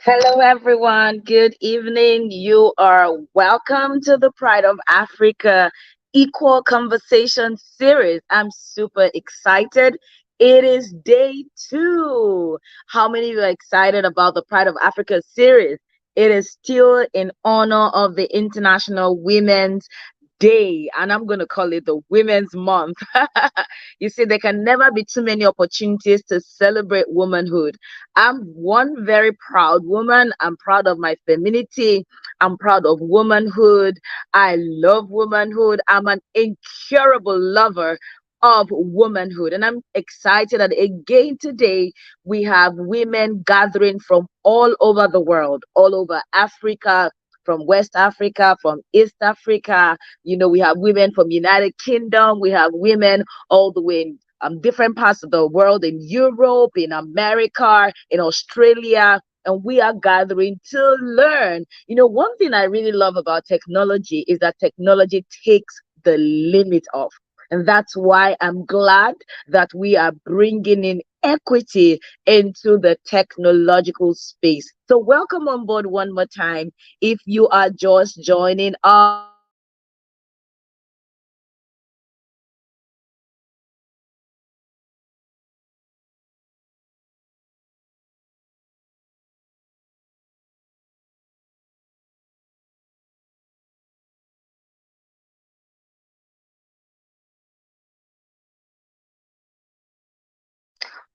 Hello, everyone. Good evening. You are welcome to the Pride of Africa Equal Conversation series. I'm super excited. It is day 2. How many of you are excited about the Pride of Africa series? It is still in honor of the International Women's Day, and I'm going to call it the Women's Month. You see, there can never be too many opportunities to celebrate womanhood. I'm one very proud woman. I'm proud of my femininity. I'm proud of womanhood. I love womanhood. I'm an incurable lover of womanhood. And I'm excited that again today we have women gathering from all over the world, all over Africa, from West Africa, from East Africa. We have women from United Kingdom. We have women all the way in different parts of the world, in Europe, in America, in Australia, and we are gathering to learn. One thing I really love about technology is that technology takes the limit off. And that's why I'm glad that we are bringing in equity into the technological space. So, welcome on board one more time. If you are just joining us,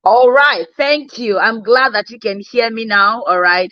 all right, thank you. I'm glad that you can hear me now. All right.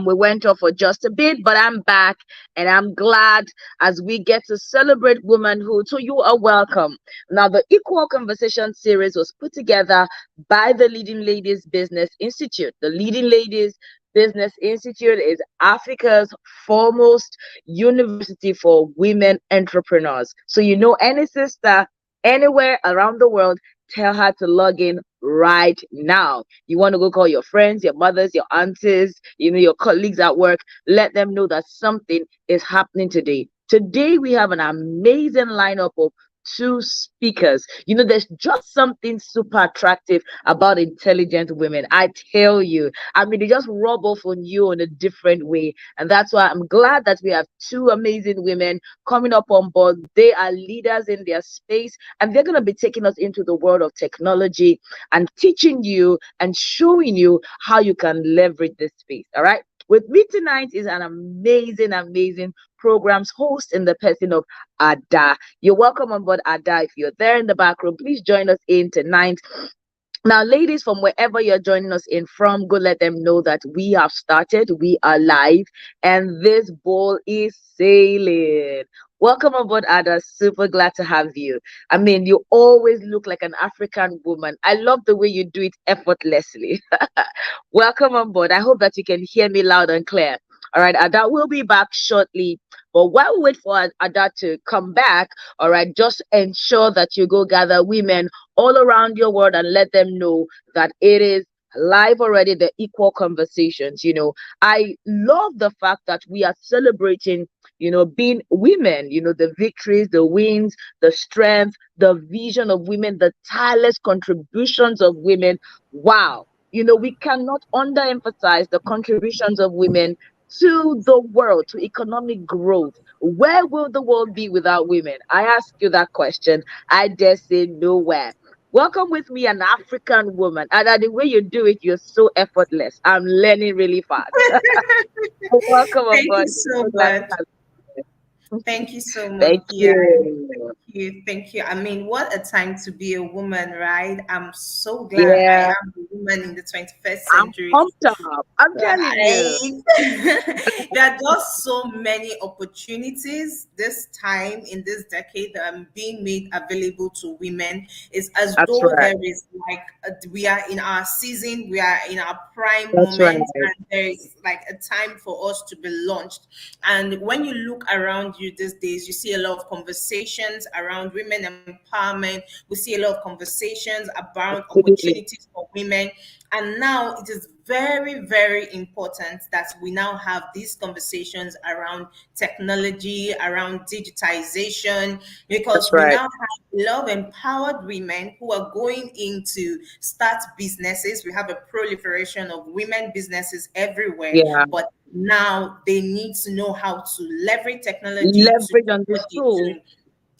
We went off for just a bit, but I'm back and I'm glad as we get to celebrate womanhood. So you are welcome. Now, the Equal Conversation series was put together by the Leading Ladies Business Institute. The Leading Ladies Business Institute is Africa's foremost university for women entrepreneurs. So any sister anywhere around the world, tell her to log in right now. You want to go call your friends, your mothers, your aunties, your colleagues at work. Let them know that something is happening today. Today, we have an amazing lineup of 2 speakers. There's just something super attractive about intelligent women. I tell you, they just rub off on you in a different way. And that's why I'm glad that we have 2 amazing women coming up on board. They are leaders in their space, and they're going to be taking us into the world of technology and teaching you and showing you how you can leverage this space. All right. With me tonight is an amazing programs host in the person of Ada. You're welcome on board, Ada. If you're there in the back room, please join us in tonight. Now, ladies, from wherever you're joining us in from, go let them know that we have started, we are live, and this ball is sailing. Welcome aboard, Ada. Super glad to have you. I mean, you always look like an African woman. I love the way you do it effortlessly. Welcome on board. I hope that you can hear me loud and clear. All right, Ada will be back shortly. But while we wait for Ada to come back, all right, just ensure that you go gather women all around your world and let them know that it is live already, the equal conversations. I love the fact that we are celebrating, being women, the victories, the wins, the strength, the vision of women, the tireless contributions of women. Wow. We cannot underemphasize the contributions of women to the world, to economic growth. Where will the world be without women? I ask you that question. I dare say nowhere. Welcome with me, an African woman. And the way you do it, you're so effortless. I'm learning really fast. Welcome Thank you aboard. so So glad to much. have you. Thank you so much, Thank Pia. you. Thank you. Thank you. I mean, what a time to be a woman, right? I'm so glad I Yeah, am a woman in the 21st I'm century. pumped up. I'm telling you. Right. There are just so many opportunities this time in this decade that are being made available to women. It's as That's though right. there is like we are in our season, we are in our prime That's right. moment, and there is like a time for us to be launched. And when you look around you these days, you see a lot of conversations around women empowerment. We see a lot of conversations about Absolutely. opportunities for women. And now it is very, very important that we now have these conversations around technology, around digitization, That's because we right. now have a lot of empowered women who are going into start businesses. We have a proliferation of women businesses everywhere, Yeah. but now they need to know how to leverage technology to Leverage do on what this they're tool doing.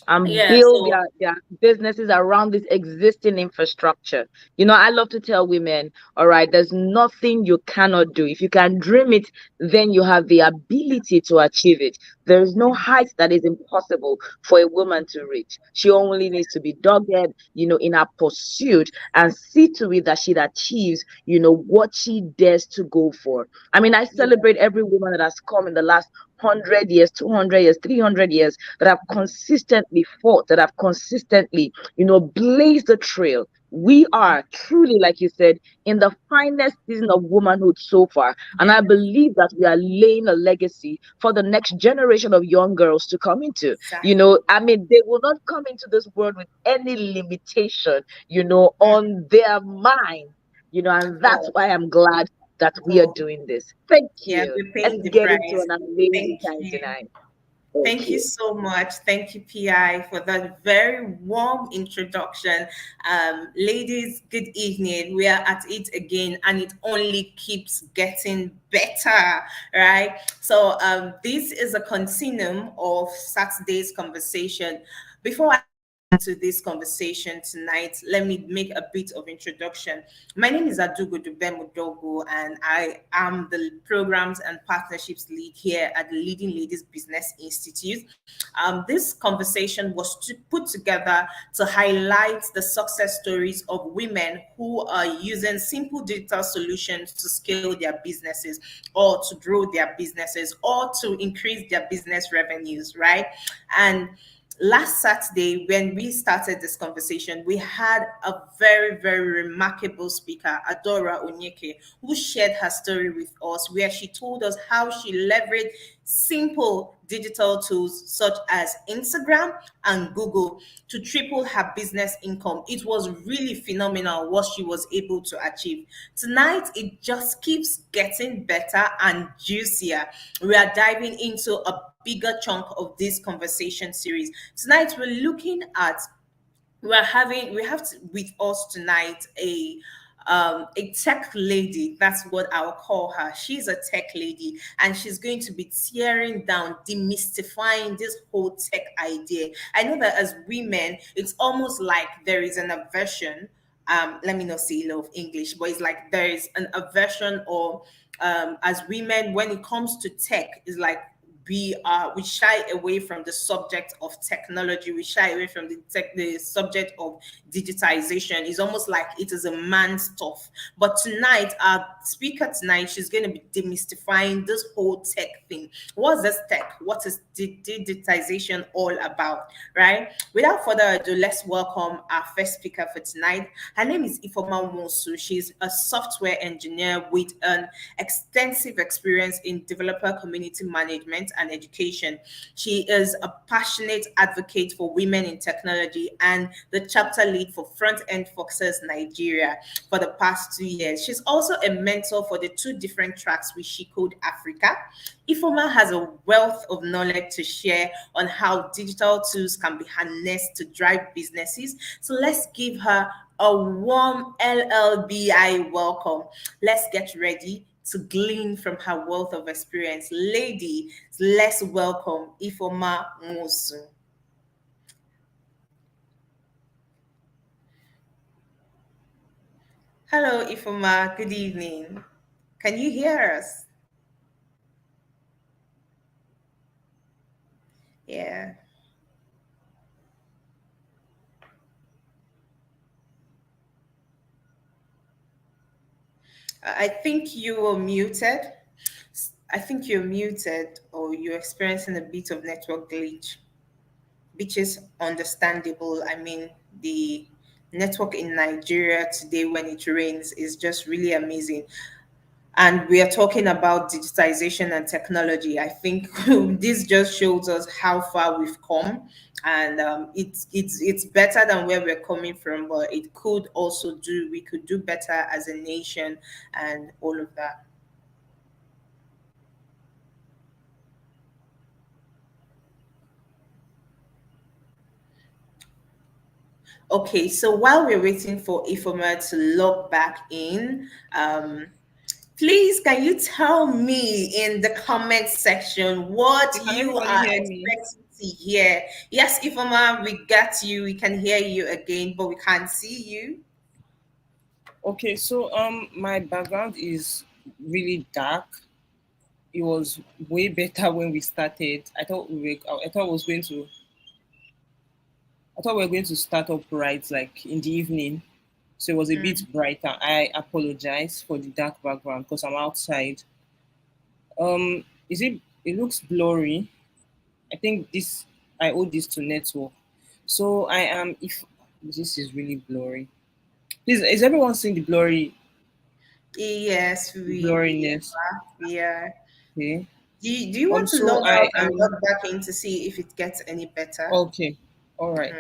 and Yeah, build so their businesses around this existing infrastructure. I love to tell women, all right, there's nothing you cannot do. If you can dream it, then you have the ability to achieve it. There is no height that is impossible for a woman to reach. She only needs to be dogged, in her pursuit and see to it that she achieves, what she dares to go for. I mean, I yeah, celebrate every woman that has come in the last 100 years, 200 years, 300 years that have consistently fought, that have consistently, blazed the trail. We are truly, like you said, in the finest season of womanhood so far. And I yeah, believe that we are laying a legacy for the next generation of young girls to come into. exactly. I mean, they will not come into this world with any limitation, Mm. on their mind, and that's Oh, why I'm glad that we are oh, doing this. Thank yeah, you. we're Let's paying the get into price. an amazing Thank time you. tonight. Thank Thank you you. so much. Thank you, PI, for that very warm introduction. Ladies, good evening. We are at it again, and it only keeps getting better, right? So, this is a continuum of Saturday's conversation. Before I into this conversation tonight, let me make a bit of introduction. My name is Adugo Dubemudogo, and I am the programs and partnerships lead here at the Leading Ladies Business Institute. This conversation was put together to highlight the success stories of women who are using simple digital solutions to scale their businesses or to grow their businesses or to increase their business revenues, right? And last Saturday, when we started this conversation, we had a very, very remarkable speaker, Adora Onyeke, who shared her story with us, where she told us how she leveraged simple digital tools such as Instagram and Google to triple her business income. It was really phenomenal what she was able to achieve. Tonight, it just keeps getting better and juicier. We are diving into a bigger chunk of this conversation series. Tonight, we're looking at we have with us tonight a tech lady. That's what I'll call her. She's a tech lady, and she's going to be tearing down, demystifying this whole tech idea. I know that as women, it's almost like there is an aversion. Let me not say a lot of English, but it's like there is an aversion, or as women, when it comes to tech, is like we shy away from the subject of technology. We shy away from the subject of digitization. It's almost like it is a man's stuff. But tonight, our speaker tonight, she's going to be demystifying this whole tech thing. What's this tech? What is digitization all about? Right? Without further ado, let's welcome our first speaker for tonight. Her name is Ifoma Mosu. She's a software engineer with an extensive experience in developer community management and education. She is a passionate advocate for women in technology and the chapter lead for Front End Foxes Nigeria for the past 2 years. She's also a mentor for the two different tracks with She Code Africa. Ifoma has a wealth of knowledge to share on how digital tools can be harnessed to drive businesses. So let's give her a warm LLBI welcome. Let's get ready to glean from her wealth of experience. Lady, let's welcome Ifoma Musu. Hello, Ifoma. Good evening. Can you hear us? Yeah. I think you were muted. I think you're muted or you're experiencing a bit of network glitch, which is understandable. I mean, the network in Nigeria today when it rains is just really amazing. And we are talking about digitization and technology. I think this just shows us how far we've come, and it's better than where we're coming from. But it could also do we could do better as a nation and all of that. Okay, so while we're waiting for Ifoma to log back in, please can you tell me in the comment section what Can you everybody are hear me? expecting to hear? Yes, Ifoma, we got you. We can hear you again, but we can't see you. Okay, so my background is really dark. It was way better when we started. I thought we were going to start up right like in the evening. So it was a bit brighter. I apologize for the dark background because I'm outside. Is it looks blurry. I think this I owe this to network. So I am if this is really blurry. Please, is everyone seeing Yes, the we blurriness? are. We are. Okay. Do you want to So log I out and am log back in to see if it gets any better? okay. All right.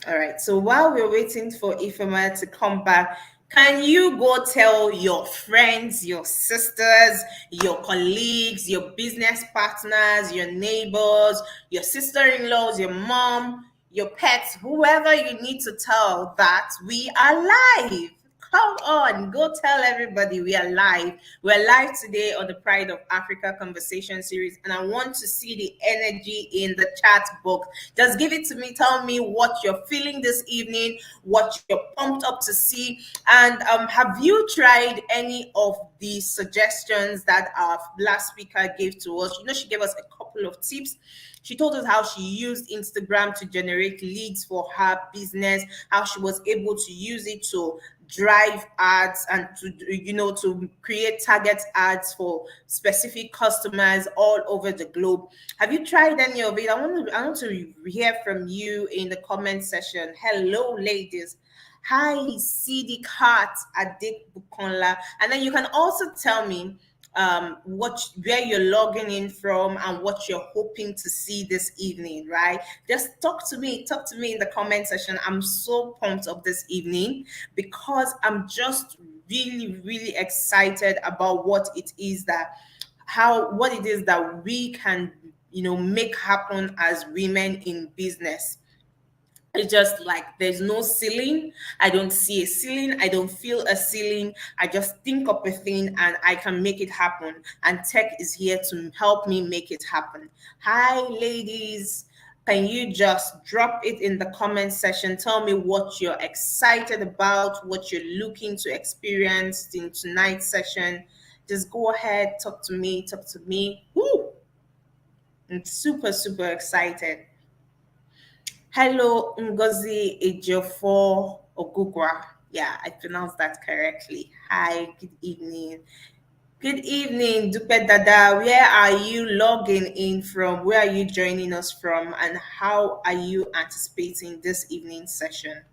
All right. So while we're waiting for Ifema to come back, can you go tell your friends, your sisters, your colleagues, your business partners, your neighbors, your sister-in-laws, your mom, your pets, whoever you need to tell that we are live? Come on, go tell everybody we are live. We're live today on the Pride of Africa conversation series, and I want to see the energy in the chat box. Just give it to me. Tell me what you're feeling this evening, what you're pumped up to see, and have you tried any of the suggestions that our last speaker gave to us? You know, she gave us a couple of tips. She told us how she used Instagram to generate leads for her business, how she was able to use it to drive ads and to create target ads for specific customers all over the globe. Have you tried any of it? I want to hear from you in the comment section. Hello, ladies. Hi, CD Cat Adik Bukonla. And then you can also tell me where you're logging in from and what you're hoping to see this evening, right? Just talk to me in the comment section. I'm so pumped up this evening because I'm just really, really excited about what it is that we can, make happen as women in business. It's just like there's no ceiling. I don't see a ceiling. I don't feel a ceiling. I just think of a thing and I can make it happen. And tech is here to help me make it happen. Hi, ladies. Can you just drop it in the comment section? Tell me what you're excited about, what you're looking to experience in tonight's session. Just go ahead, talk to me, talk to me. Woo! I'm super, super excited. Hello, Ngozi Ejiofor Ogugwa. Yeah, I pronounced that correctly. Hi, good evening. Good evening, Dupe Dada. Where are you logging in from? Where are you joining us from? And how are you anticipating this evening session?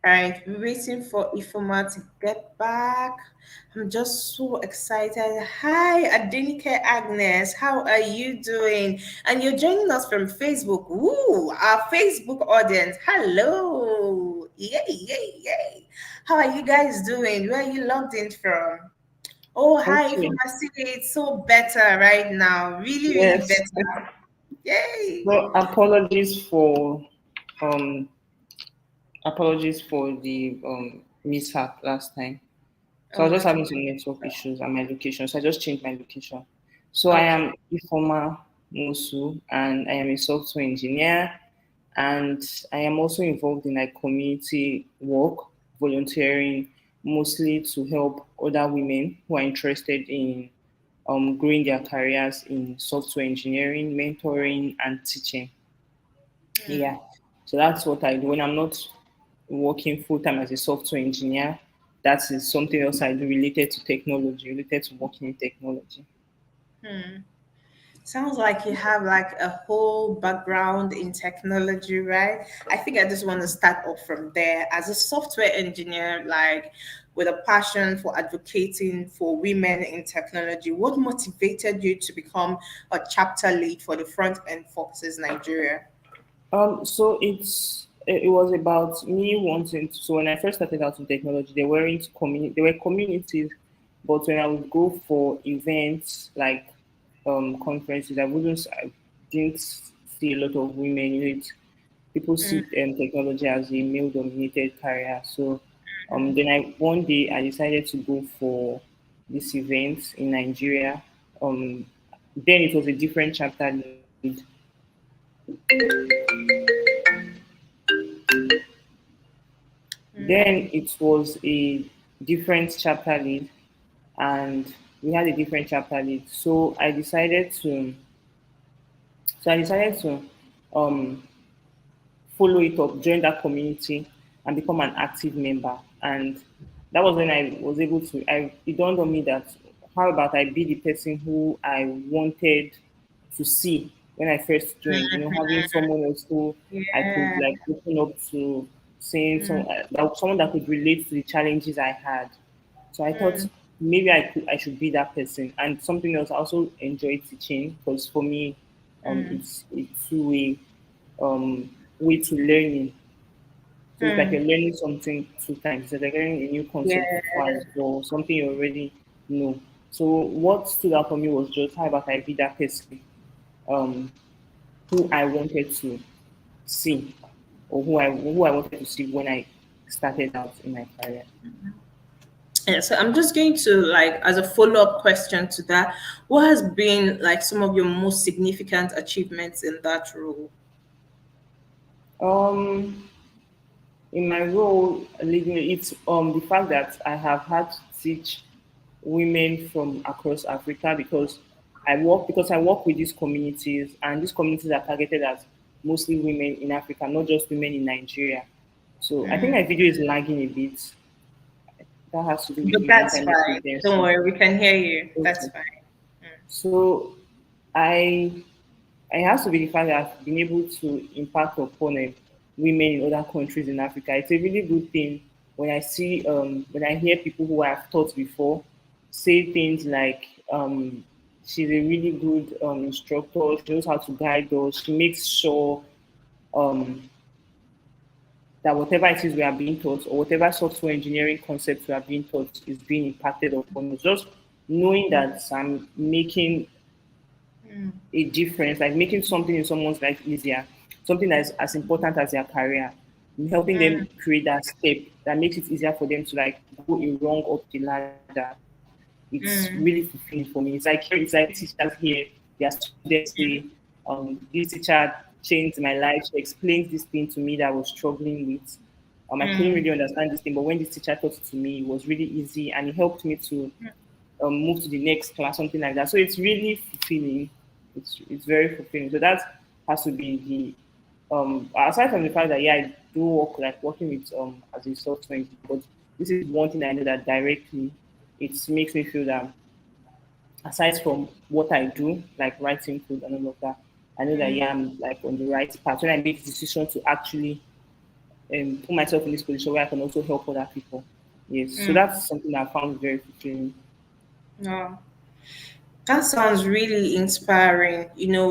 All right, we're waiting for Ifoma to get back. I'm just so excited. Hi, Adenike Agnes. How are you doing? And you're joining us from Facebook. Ooh, our Facebook audience. Hello. Yay, yay, yay. How are you guys doing? Where are you logged in from? Oh, hi, Okay. Ifoma. See, it's so better right now. Really, really Yes. better. Yay. So um apologies for the mishap last time. So I Oh, was just not a having some network issues at my location. So I just changed my location. So I okay. am Ifoma Musu and I am a software engineer and I am also involved in like community work, volunteering, mostly to help other women who are interested in growing their careers in software engineering, mentoring, and teaching. Hmm. Yeah. So that's what I do when I'm not working full time as a software engineer. That is something else I do related to technology, related to working in technology. Hmm. Sounds like you have like a whole background in technology, right? I think I just want to start off from there. As a software engineer, like with a passion for advocating for women in technology, what motivated you to become a chapter lead for the Front End Foxes Nigeria? It was about me wanting to, so when I first started out in technology, there were communities, but when I would go for events like conferences, I didn't see a lot of women. People see technology as a male dominated career. So then I one day I decided to go for this event in Nigeria. Um, then it was a different chapter lead. Then it was a different chapter lead, and we had a different chapter lead. So I decided to um, follow it up, join that community, and become an active member. And that was when I was able to. It dawned on me that how about I be the person who I wanted to see when I first joined. Having someone else who I could Yeah. like open up to, saying Mm, someone that could relate to the challenges I had. So I thought mm, maybe I should be that person. And something else, I also enjoy teaching because for me, mm, it's a two way to learning. So it's like you're mm. learning something two times. It's like learning a new Yeah. concept twice or something you already know. So what stood out for me was just how about I be that person um, who I wanted to see or who I wanted to see when I started out in my career. Yeah, so I'm just going to like as a follow-up question to that, what has been like some of your most significant achievements in that role? Um, in my role leading, it's the fact that I have had to teach women from across Africa because I work with these communities and these communities are targeted as mostly women in Africa, not just women in Nigeria. So I think my video is lagging a bit. That has to do with But my that's internet fine. Don't agency. worry, we can hear you. That's Okay. fine. So I it has to be the fact that I've been able to impact upon women in other countries in Africa. It's a really good thing when I hear people who I've taught before say things like she's a really good instructor. She knows how to guide us. She makes sure um, that whatever it is we are being taught or whatever software engineering concepts we are being taught is being impacted upon us. Just knowing that I'm making a difference, like making something in someone's life easier, something that is as important as their career, and helping them create that step that makes it easier for them to like go a rung up the ladder. It's really fulfilling for me. It's like teachers here, their students say, this teacher changed my life. She explained this thing to me that I was struggling with. I couldn't really understand this thing, but when this teacher taught it to me, it was really easy and it helped me to move to the next class, something like that. So it's really fulfilling. It's very fulfilling. So that has to be the aside from the fact that yeah, I do work like working with as a software engineer, but this is one thing I know that directly it makes me feel that aside from what I do, like writing code and all of that, I know that yeah, I'm like on the right path. When I make the decision to actually put myself in this position where I can also help other people. Yes, so that's something I found very fulfilling. No. That sounds really inspiring.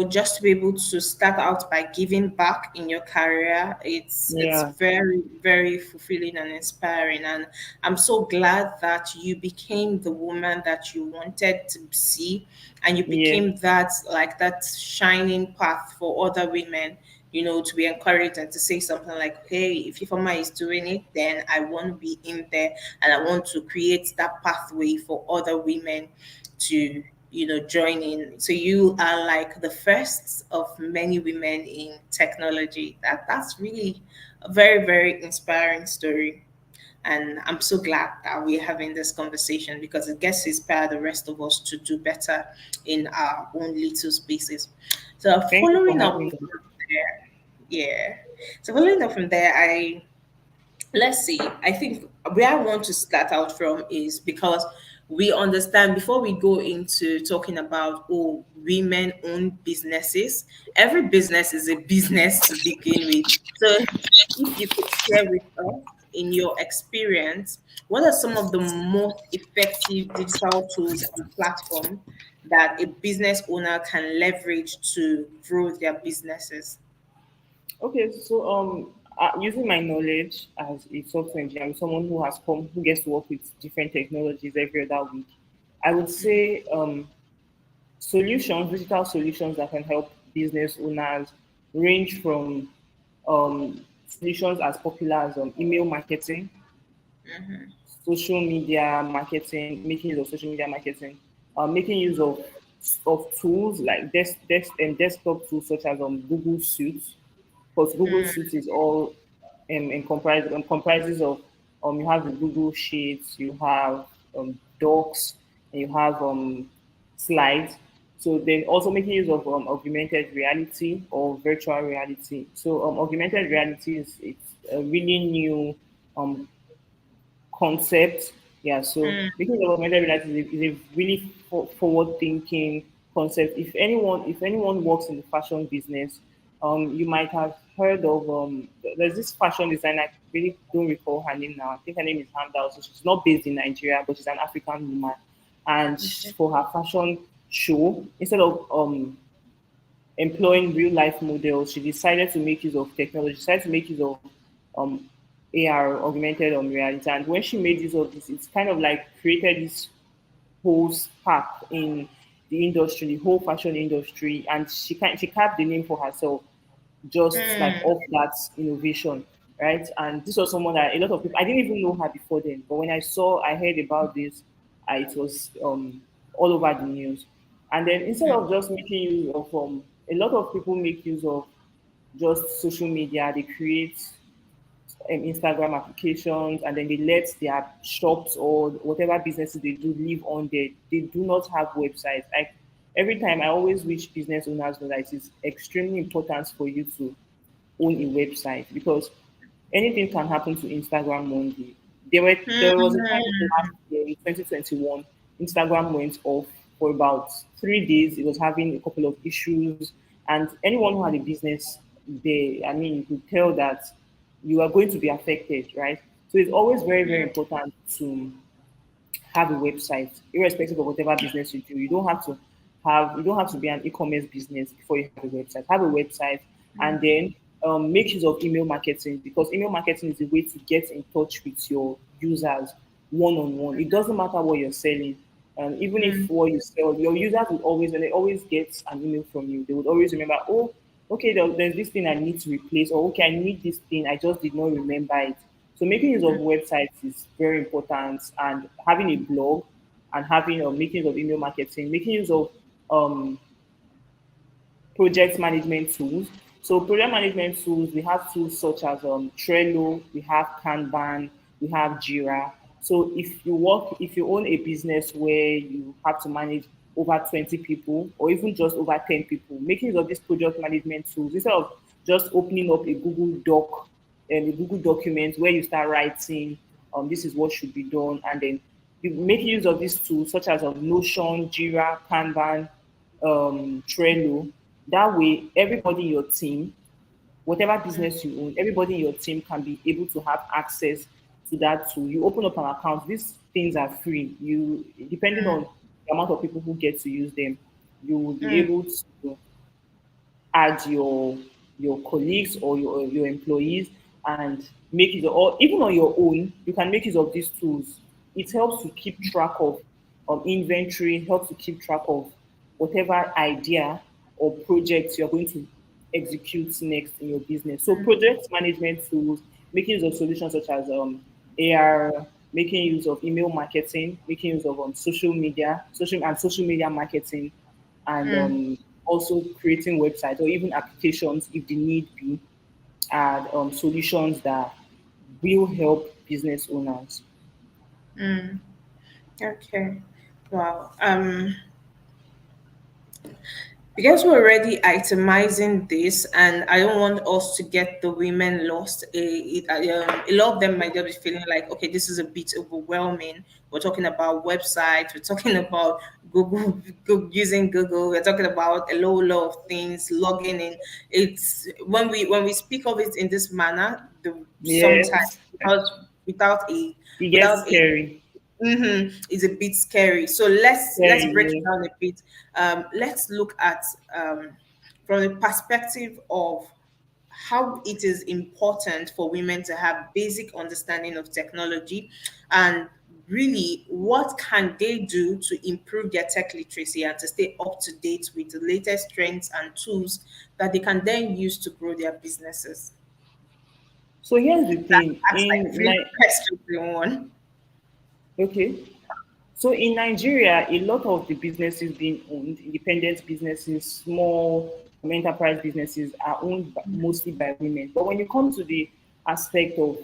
Just to be able to start out by giving back in your career, it's Yeah, very, very fulfilling and inspiring. And I'm so glad that you became the woman that you wanted to see, and you yeah, became that shining path for other women. To be encouraged and to say something like, "Hey, if Ifeoma is doing it, then I want to be in there, and I want to create that pathway for other women to join in." So you are like the first of many women in technology. That's really a very, very inspiring story. And I'm so glad that we're having this conversation because it gets to inspire the rest of us to do better in our own little spaces. So thank you for following up having me. from there, yeah. So following up from there, let's see. I think where I want to start out from is because we understand before we go into talking about women own businesses, every business is a business to begin with. So if you could share with us in your experience, what are some of the most effective digital tools and platforms that a business owner can leverage to grow their businesses? Okay, so using my knowledge as a software engineer, I'm someone who has come, who gets to work with different technologies every other week. I would say digital solutions that can help business owners range from solutions as popular as email marketing, social media marketing, making use of social media marketing, making use of tools like desktop tools such as Google Suite, because Google Suite is all comprises of you have the Google Sheets, you have Docs, and you have slides. So then also making use of augmented reality or virtual reality. So augmented reality is it's a really new um, concept. Yeah, so making use of augmented reality is a really forward-thinking concept. If anyone works in the fashion business, you might have heard of there's this fashion designer. I really don't recall her name now. I think her name is Hamda. So she's not based in Nigeria, but she's an African woman. And for her fashion show, instead of employing real life models, she decided to make use of technology. She decided to make use of um, AR, augmented reality. And when she made use of this, it's kind of like created this whole spark in the industry, the whole fashion industry, and she carved the name for herself just like off that innovation, right? And this was someone that a lot of people I didn't even know her before then, but when I heard about this, it was all over the news. And then instead of just making use of a lot of people make use of just social media, they create Instagram applications, and then they let their shops or whatever businesses they do live on there. They do not have websites. Like every time, I always wish business owners know that it is extremely important for you to own a website because anything can happen to Instagram one day. There was a time last year in 2021, Instagram went off for about 3 days. It was having a couple of issues, and anyone who had a business there, I mean, you could tell that you are going to be affected, right? So it's always very, very important to have a website, irrespective of whatever business you do. You don't have to be an e-commerce business before you have a website. Have a website, and then make use of email marketing, because email marketing is a way to get in touch with your users one on one. It doesn't matter what you're selling. Even if Mm, what you sell, your users would always, when they always get an email from you, they would always remember, oh, okay, there's this thing I need to replace, or okay, I need this thing, I just did not remember it. So making use of mm, websites is very important, and having a blog and having making use of email marketing, making use of um, project management tools. So project management tools, we have tools such as Trello, we have Kanban, we have Jira. So if you own a business where you have to manage over 20 people or even just over 10 people, making use of these project management tools instead of just opening up a Google Doc and a Google document where you start writing, this is what should be done, and then you make use of these tools such as Notion, Jira, Kanban, Trello. That way, everybody in your team, whatever business you own, everybody in your team can be able to have access to that tool. You open up an account. These things are free. You, depending on the amount of people who get to use them, you will be mm, able to add your colleagues or your employees and make it, or even on your own you can make use of these tools. It helps to keep track of inventory, helps to keep track of whatever idea or projects you're going to execute next in your business. So project management tools, making use of solutions such as AR, making use of email marketing, making use of social media marketing, and mm, also creating websites or even applications if the need be, are solutions that will help business owners. mm. Okay. Wow. Because we're already itemizing this, and I don't want us to get the women lost. A lot of them might just be feeling like, okay, this is a bit overwhelming. We're talking about websites, we're talking about using Google, we're talking about a lot of things, logging in. It's when we speak of it in this manner, sometimes Yes, because without a it gets without a scary. is a bit scary. So let's Scary, break it yeah. down a bit. Let's look at from the perspective of how it is important for women to have basic understanding of technology, and really what can they do to improve their tech literacy and to stay up to date with the latest trends and tools that they can then use to grow their businesses. So here's the thing. That's like really question one. Okay. So in Nigeria, a lot of the businesses being owned, independent businesses, small enterprise businesses, are owned mostly by women. But when you come to the aspect of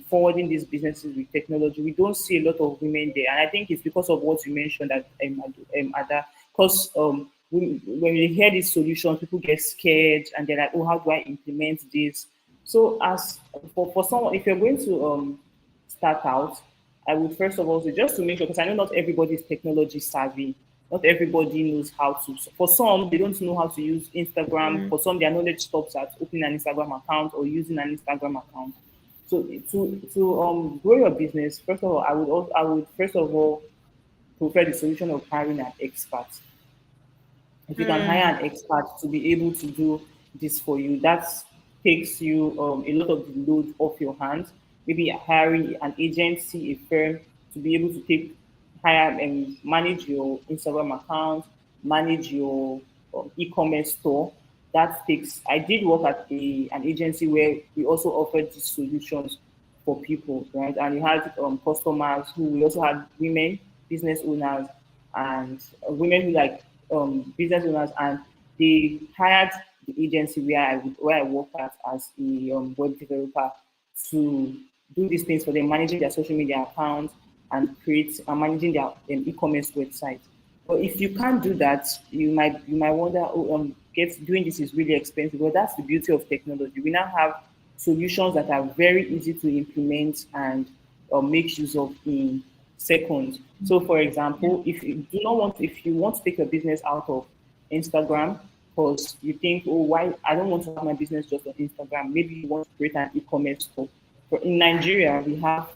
forwarding these businesses with technology, we don't see a lot of women there. And I think it's because of what you mentioned, that Ada, because when we hear these solutions, people get scared and they're like, oh, how do I implement this? So as for someone, if you're going to start out, I would first of all say, just to make sure, because I know not everybody is technology savvy. Not everybody knows how to. So for some, they don't know how to use Instagram. Mm, For some, their knowledge stops at opening an Instagram account or using an Instagram account. So to grow your business, first of all, I would first of all prefer the solution of hiring an expert. If you can hire mm, an expert to be able to do this for you, that takes you a lot of the load off your hands. Maybe hiring an agency, a firm, to be able to hire and manage your Instagram account, manage your e-commerce store. That takes. I did work at an agency where we also offered these solutions for people, right? And we had customers who, we also had women business owners and women who like business owners, and they hired the agency where I worked at as a web developer to do these things for them, managing their social media accounts and managing their e-commerce website. But if you can't do that, you might wonder, oh, get doing this is really expensive. But that's the beauty of technology. We now have solutions that are very easy to implement and make use of in seconds. So, for example, if you want to take your business out of Instagram because you think, oh, why I don't want to have my business just on Instagram. Maybe you want to create an e-commerce store. For in Nigeria, we have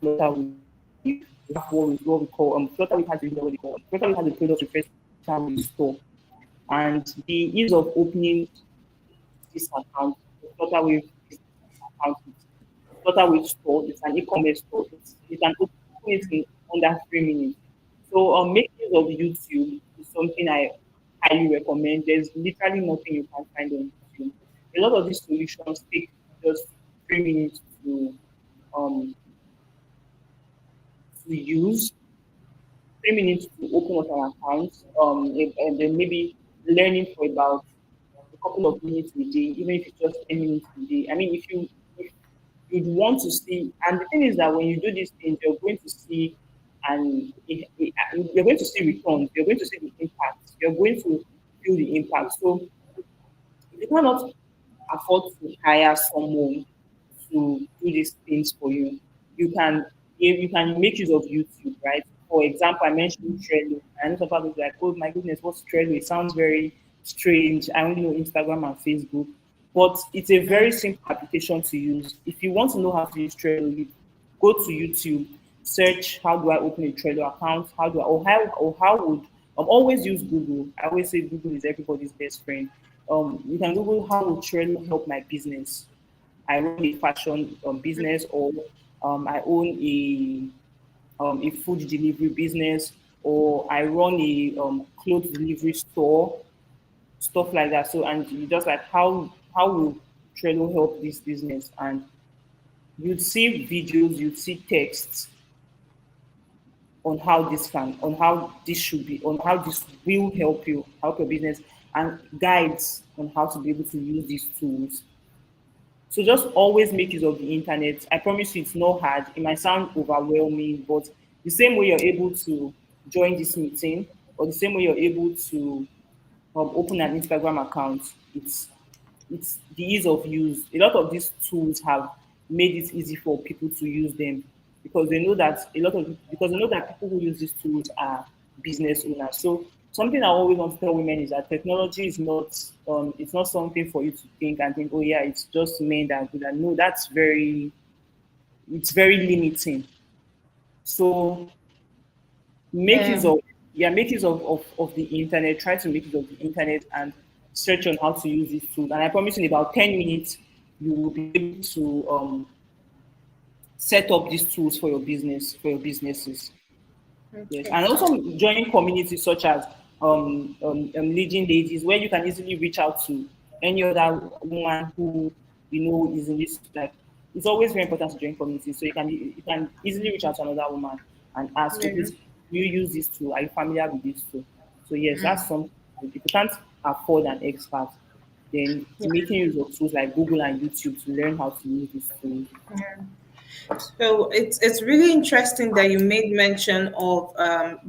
Flutterwave. We have what we call Flutterwave has a what we call Flutterwave has a product refresh Flutterwave store, and the ease of opening this account, Flutterwave business account. It's Flutterwave store. It's an e-commerce store. You can open it in under 3 minutes. So making use of YouTube is something I highly recommend. There's literally nothing you can find on YouTube. A lot of these solutions take just 3 minutes um to use, 3 minutes to open up an account, and then maybe learning for about a couple of minutes a day, even if it's just 10 minutes a day. I mean, if you'd want to see, and the thing is that when you do these things, you're going to see, and you're going to see returns, you're going to see the impact, you're going to feel the impact. So if you cannot afford to hire someone to do these things for you, you can you can make use of YouTube, right? For example, I mentioned Trello. I know some people like, oh my goodness, what's Trello? It sounds very strange. I only know Instagram and Facebook, but it's a very simple application to use. If you want to know how to use Trello, you go to YouTube, search how do I open a Trello account, how do I or how would always use Google. I always say Google is everybody's best friend. You can Google how would Trello help my business. I run a fashion business, or I own a food delivery business, or I run a clothes delivery store, stuff like that. So and you just like how will Trello help this business? And you'd see videos, you'd see texts on how this can, on how this should be, on how this will help you, help your business, and guides on how to be able to use these tools. So just always make use of the internet. I promise you it's not hard. It might sound overwhelming, but the same way you're able to join this meeting, or the same way you're able to open an Instagram account, it's the ease of use. A lot of these tools have made it easy for people to use them because they know that because they know that people who use these tools are business owners. So something I always want to tell women is that technology is not it's not something for you to think and think, oh yeah, it's just men that do that. No, that's very it's very limiting. So make use Yeah. of make use of the internet, try to make use of the internet and search on how to use these tools. And I promise you in about 10 minutes you will be able to set up these tools for your business, for your businesses. Yes, Okay. and also joining communities such as leading ladies, where you can easily reach out to any other woman who you know is in this. Like, it's always very important to join communities, so you can easily reach out to another woman and ask, oh, Yeah. please, do you use this tool? Are you familiar with this tool? So yes, that's something. If you can't afford an expert, then Yeah. making use of tools like Google and YouTube to learn how to use these tools. Yeah. So it's really interesting that you made mention of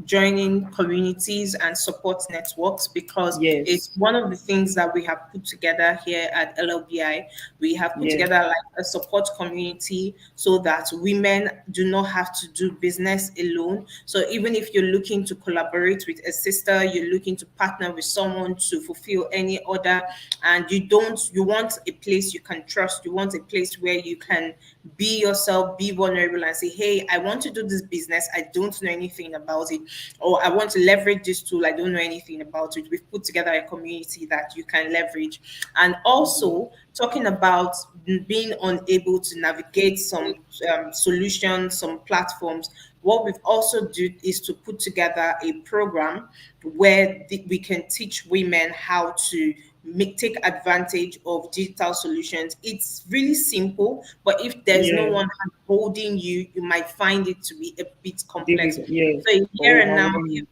joining communities and support networks because it's Yes, one of the things that we have put together here at LLBI. We have put yes, together like a support community so that women do not have to do business alone. So even if you're looking to collaborate with a sister, you're looking to partner with someone to fulfill any order, and you want a place you can trust, you want a place where you can be yourself, be vulnerable, and say, hey, I want to do this business. I don't know anything about it. Or I want to leverage this tool. I don't know anything about it. We've put together a community that you can leverage. And also, talking about being unable to navigate some solutions, some platforms, what we've also do is to put together a program where we can teach women how to take advantage of digital solutions. It's really simple, but if there's no yeah. one holding you, you might find it to be a bit complex. Difficult, yes, So here or and now, overwhelming.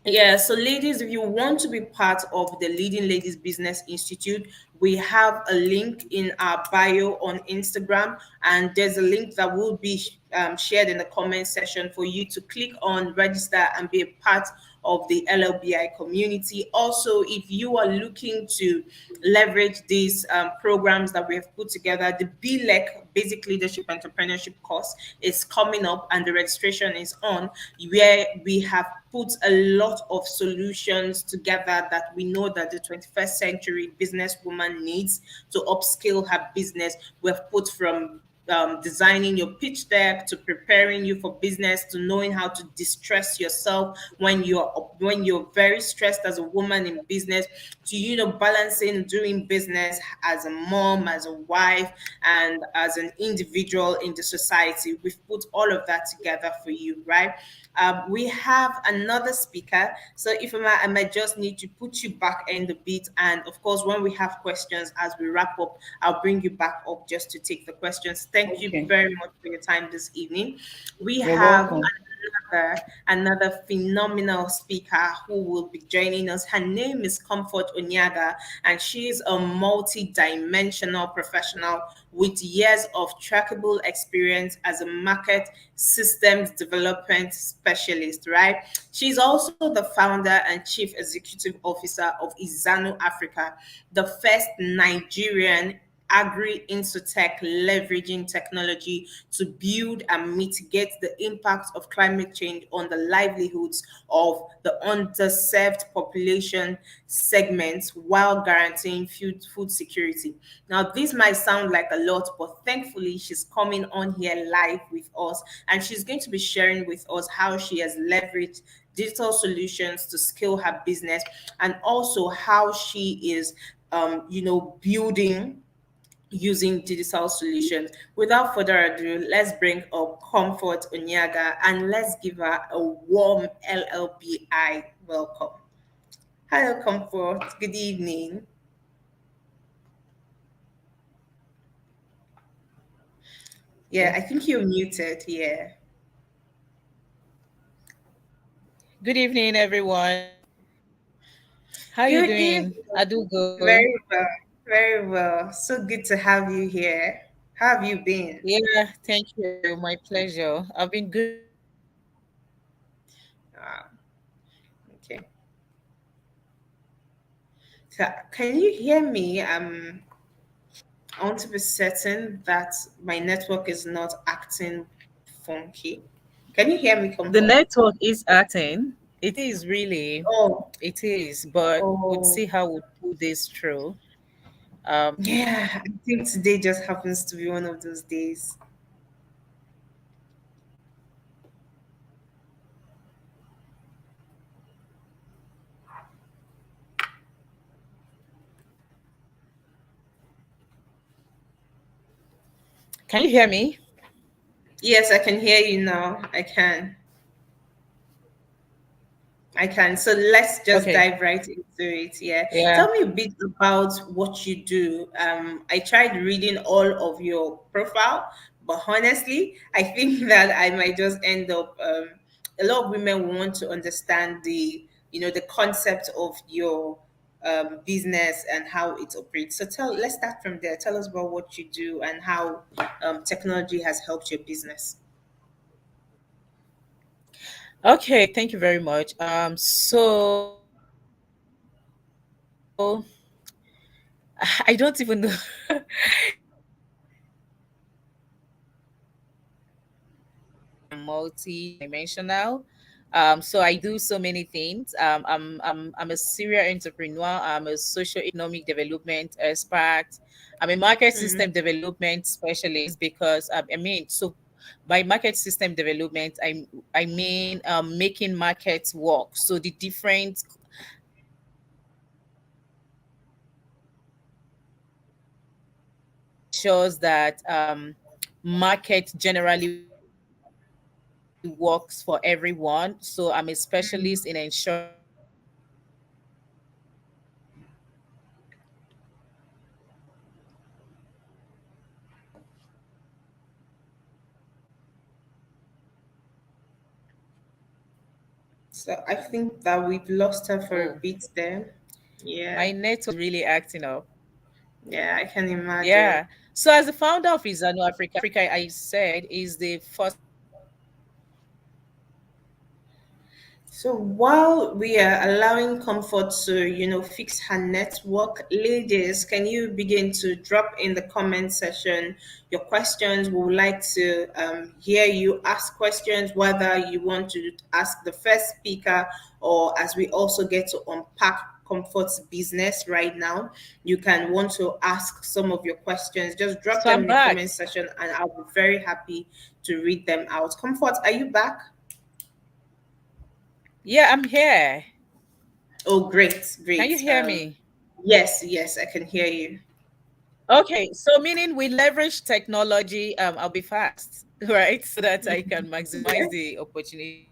yeah, so ladies, if you want to be part of the Leading Ladies Business Institute, we have a link in our bio on Instagram, and there's a link that will be shared in the comment section for you to click on, register, and be a part of the LLBI community. Also, if you are looking to leverage these programs that we have put together, the BLEC, Basic Leadership Entrepreneurship course, is coming up, and the registration is on, where we have put a lot of solutions together that we know that the 21st century businesswoman needs to upscale her business. We've put from designing your pitch deck to preparing you for business to knowing how to distress yourself when you're very stressed as a woman in business to balancing doing business as a mom, as a wife, and as an individual in the society. We've put all of that together for you, right? We have another speaker. So if I might just need to put you back in the beat. And of course, when we have questions as we wrap up, I'll bring you back up just to take the questions. Thank you Okay. very much for your time this evening. We You're have welcome. another phenomenal speaker who will be joining us. Her name is Comfort Onyaga, and she is a multi-dimensional professional with years of trackable experience as a market systems development specialist, right? She's also the founder and chief executive officer of Izanu Africa, the first Nigerian agri insotech leveraging technology to build and mitigate the impact of climate change on the livelihoods of the underserved population segments while guaranteeing food security. Now, this might sound like a lot, but thankfully, she's coming on here live with us and she's going to be sharing with us how she has leveraged digital solutions to scale her business and also how she is building using digital solutions. Without further ado, let's bring up Comfort Onyaga and let's give her a warm LLBI welcome. Hello, Comfort. Good evening. Yeah, I think you're muted. Yeah. Good evening, everyone. How you Good doing? evening. I do good. Very well. Very well. So good to have you here. How have you been? Yeah, thank you. My pleasure. I've been good. Ah, okay. So can you hear me? I want to be certain that my network is not acting funky. Can you hear me, The Comfort? network is acting. It is really. Oh, It is, but we'll oh, see how we pull this through. Um, yeah. I think today just happens to be one of those days. can you hear me? Yes, I can hear you now. I can. I can. So let's just Okay. dive right into it. Yeah. Yeah. Tell me a bit about what you do. I tried reading all of your profile, but honestly, I think that I might just end up. A lot of women want to understand the concept of your business and how it operates. So let's start from there. Tell us about what you do and how technology has helped your business. Okay. Thank you very much. So I don't even know. Multi-dimensional. So I do so many things. I'm a serial entrepreneur. I'm a socio-economic development expert. I'm a market system Mhm. development specialist because I mean, so by market system development, I mean making markets work. So the different ensures that market generally works for everyone. So I'm a specialist in ensuring that So I think that we've lost her for a oh, bit there. Yeah, my network is really acting up. yeah, I can imagine. Yeah. So as the founder of Izano Africa, I said is the first So while we are allowing Comfort to, fix her network, ladies, can you begin to drop in the comment section your questions? We would like to hear you ask questions, whether you want to ask the first speaker or as we also get to unpack Comfort's business right now. You can want to ask some of your questions. Just drop So them I'm in the back. comment section and I'll be very happy to read them out. Comfort, are you back? Yeah, I'm here. Oh, great, Can great. you hear me? Yes, yes, I can hear you. Okay, so meaning we leverage technology. I'll be fast, right? So that I can Yeah, maximize the opportunity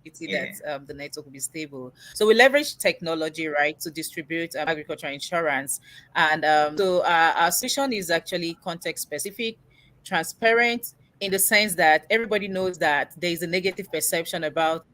that the network will be yeah. stable. So we leverage technology, right, to distribute agricultural insurance. And our solution is actually context specific, transparent, in the sense that everybody knows that there is a negative perception about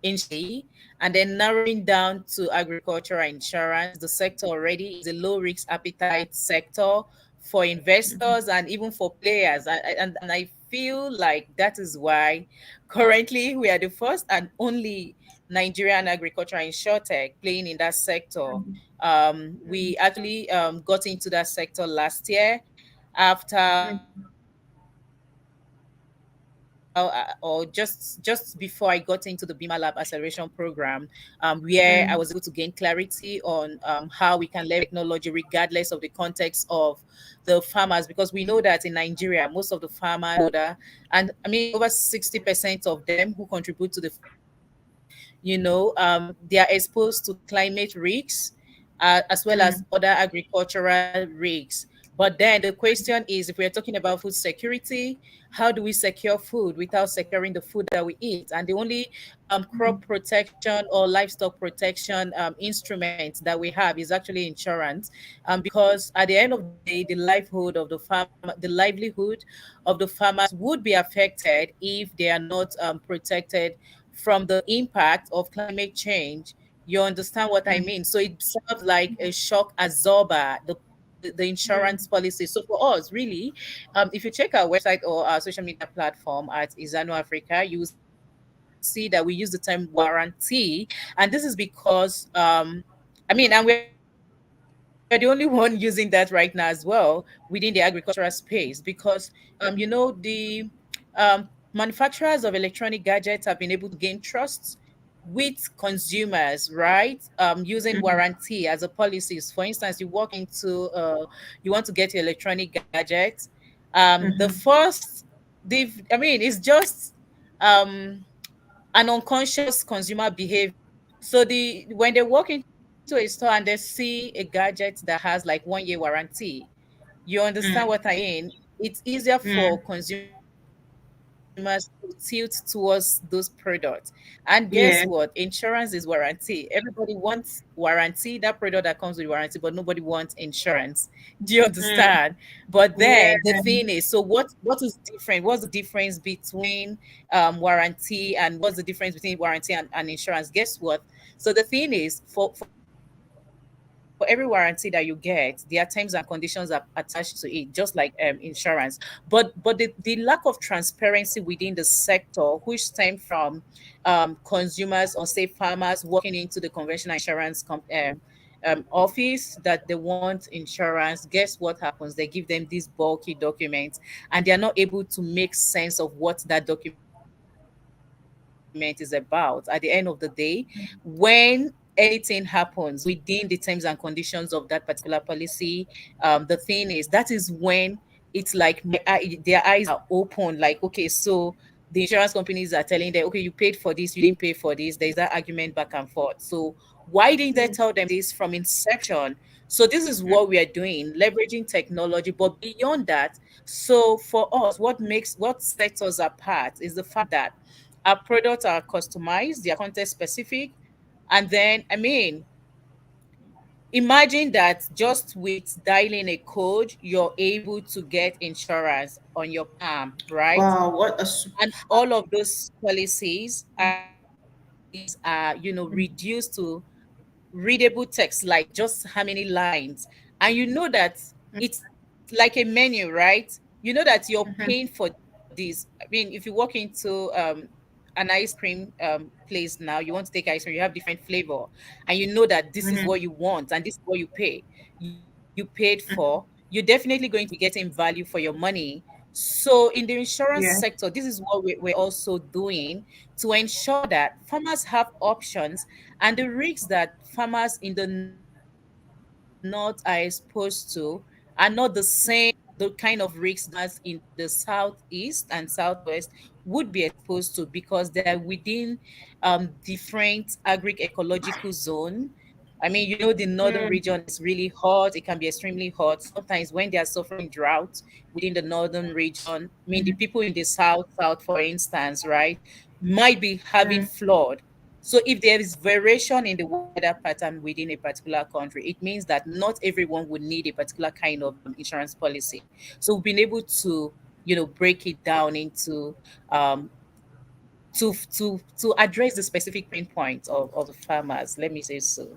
insurance, and then narrowing down to agricultural insurance. The sector already is a low risk appetite sector for investors and even for players. And I feel like that is why currently we are the first and only Nigerian agricultural insurtech playing in that sector. We actually got into that sector last year after or just before I got into the Bima Lab acceleration program, where I was able to gain clarity on how we can leverage technology regardless of the context of the farmers, because we know that in Nigeria most of the farmers and I mean over 60% of them who contribute to the farming, they are exposed to climate risks, as well as other agricultural risks. But then the question is, if we're talking about food security, how do we secure food without securing the food that we eat? And the only crop protection or livestock protection instrument that we have is actually insurance, because at the end of the day, the livelihood of the farmers would be affected if they are not protected from the impact of climate change. You understand what I mean? So it serves like a shock absorber, the insurance policy. So for us, really, if you check our website or our social media platform at Izano Africa, you will see that we use the term warranty, and this is because and we're the only one using that right now as well within the agricultural space, because the manufacturers of electronic gadgets have been able to gain trust with consumers, right? Using warranty as a policies. For instance, you want to get your electronic gadget. The first, I mean, it's just um, an unconscious consumer behavior. So when they walk into a store and they see a gadget that has like 1 year warranty, you understand what I mean? It's easier for consumers to tilt towards those products. And guess what? Insurance is Yeah. warranty. Everybody wants warranty, that product that comes with warranty, but nobody wants insurance. Do you understand? But then the Yeah. thing is, so what is different? What's the difference between warranty, and what's the difference between warranty and insurance? Guess what? So the thing is, for every warranty that you get, there are terms and conditions attached to it, just like insurance. But the lack of transparency within the sector, which stem from consumers or say farmers walking into the conventional insurance office that they want insurance, guess what happens? They give them these bulky documents, and they are not able to make sense of what that document is about. At the end of the day, when anything happens within the terms and conditions of that particular policy, the thing is, that is when it's like their eyes are open. Like, okay, so the insurance companies are telling them, okay, you paid for this, you didn't pay for this. There's that argument back and forth. So why didn't they tell them this from inception? So this is what we are doing, leveraging technology. But beyond that, so for us, what sets us apart is the fact that our products are customized, they are context specific, and then imagine that just with dialing a code, you're able to get insurance on your palm, right? Wow, what a super. And all of those policies are reduced to readable text, like just how many lines. And you know that it's like a menu, right? You know that you're paying for this. I mean, if you walk into an ice cream place now, you want to take ice cream, you have different flavor, and you know that this is what you want and this is what you pay. You paid for. You're definitely going to be getting value for your money So in the insurance Yeah. sector, this is what we're also doing to ensure that farmers have options, and the risks that farmers in the north are exposed to are not the same, the kind of risks that farmers in the southeast and southwest would be exposed to, because they are within different agri-ecological zone. I mean, you know, the northern Mm, region is really hot. It can be extremely hot. Sometimes when they are suffering drought within the northern region, I mean, the people in the south, for instance, right, might be having mm, flood. So if there is variation in the weather pattern within a particular country, it means that not everyone would need a particular kind of insurance policy. So we've been able to, break it down into um, to address the specific pain points of the farmers. Let me say so.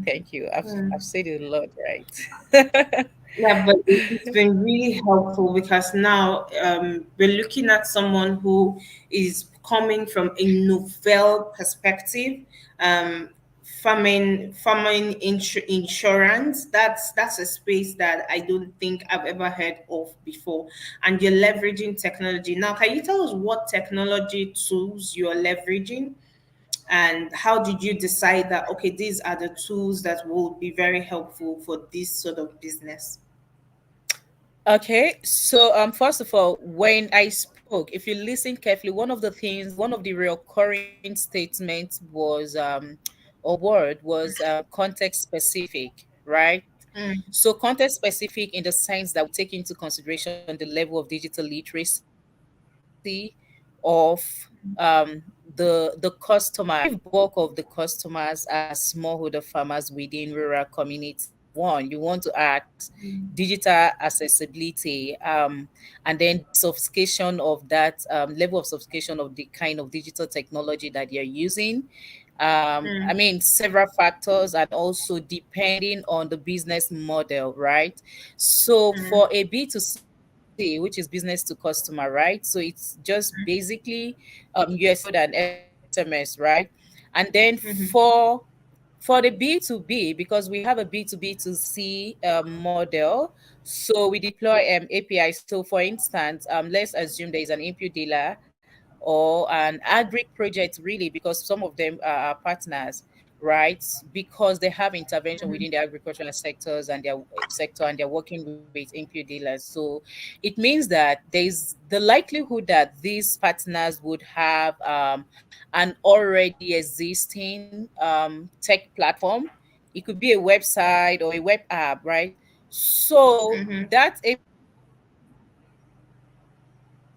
Thank you. I've mm. said it a lot, right? Yeah, but it's been really helpful because now we're looking at someone who is coming from a novel perspective. Um, insurance. That's a space that I don't think I've ever heard of before. And you're leveraging technology. Now, can you tell us what technology tools you're leveraging? And how did you decide that, okay, these are the tools that will be very helpful for this sort of business? Okay, so first of all, when I spoke, if you listen carefully, one of the recurring statements was or word was context specific, right? Mm, So context specific in the sense that we take into consideration the level of digital literacy of the customer. Bulk of the customers are smallholder farmers within rural communities. One, you want to ask digital accessibility, and then the sophistication of that level of sophistication of the kind of digital technology that you're using. I mm, mean, several factors, and also depending on the business model, right? So mm, for a B2C, which is business to customer, right? So it's just basically you export an SMS, right? And then mhm, for the B2B, because we have a B2B2C model, so we deploy API. So for instance, let's assume there is an input dealer or an agri project, really, because some of them are our partners, right? Because they have intervention mhm, within the agricultural sectors and their sector, and they're working with input dealers. So it means that there's the likelihood that these partners would have an already existing tech platform. It could be a website or a web app, right? So mhm. that API will be able to deploy APIs to